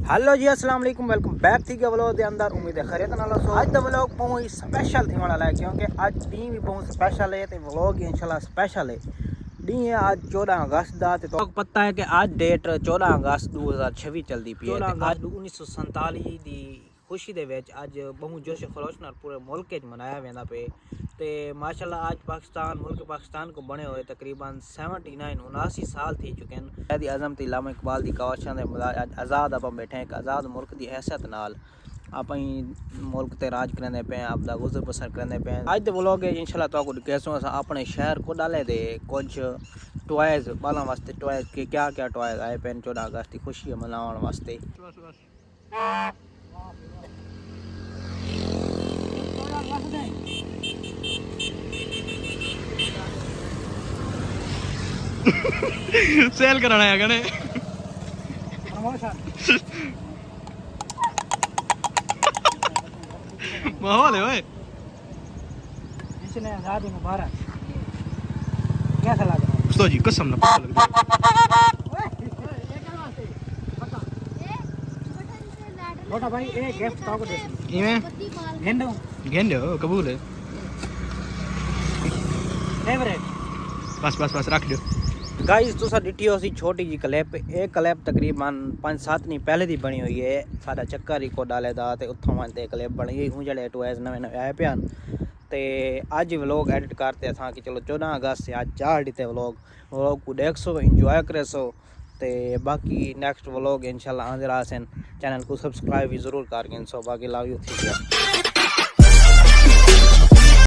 Hello जी अस्सलाम वालेकुम welcome back थी के व्लॉग दे अंदर उम्मीद है खैरियत नाल हो। आज दा व्लॉग बहुत स्पेशल थी वाला है क्योंकि आज डी भी बहुत स्पेशल है ते व्लॉग इंशाल्लाह स्पेशल है। डी है आज 14 अगस्त दा ते तो पता है कि आज डेट 14 अगस्त 2026 चलदी पई है। 14 अगस्त 1947 दी खुशी दे विच आज बहुत जोश खरोश नाल पूरे मुल्क च मनाया वेंदा पे ते माशाल्लाह आज पाकिस्तान मुल्क पाकिस्तान को बने हुए तकरीबन 79 साल थी चुके हैं। दी अज़मत इलामा इकबाल दी कावशां दे आज़ाद आप बैठे एक आज़ाद मुल्क दी हैसियत नाल आप मुल्क ते राज करने पे आपदा गुजर बसर करने पे आज दे व्लॉग इंशाल्लाह तो कैसो अपने शहर को डाले दे कुछ टॉयज बालों वास्ते टॉयज के क्या क्या टॉयज आए पे 14 अगस्त की खुशी मनाने वास्ते। सेल कराना है कने माहौल है ओए। इसने आज़ादी मुबारक कैसा लग रहा है उस्ताद जी कसम ना पता लग रहा छोटा भाई एक गिफ्ट तो को दे इमे गेंडो गेंदे कबूल है फेवरेट बस बस बस रख दो गाइस तुसा डिटी सी छोटी जी क्लिप एक क्लिप तकरीबन 5-7 दिन पहले दी बनी हुई है साडा चक्कर ही को डाले दा ते उत्थों मन ते क्लिप बनी हुई हूं जड़े टॉयज नवे नवे आए पे ते आज व्लॉग एडिट करते था कि चलो 14 अगस्त से आज 4 दिते व्लॉग को देख सो एंजॉय करे सो ते बाकी नेक्स्ट व्लॉग इंशाल्लाह आंदे रासन चैनल को सब्सक्राइब भी जरूर कर सो बाकी लव यू थी।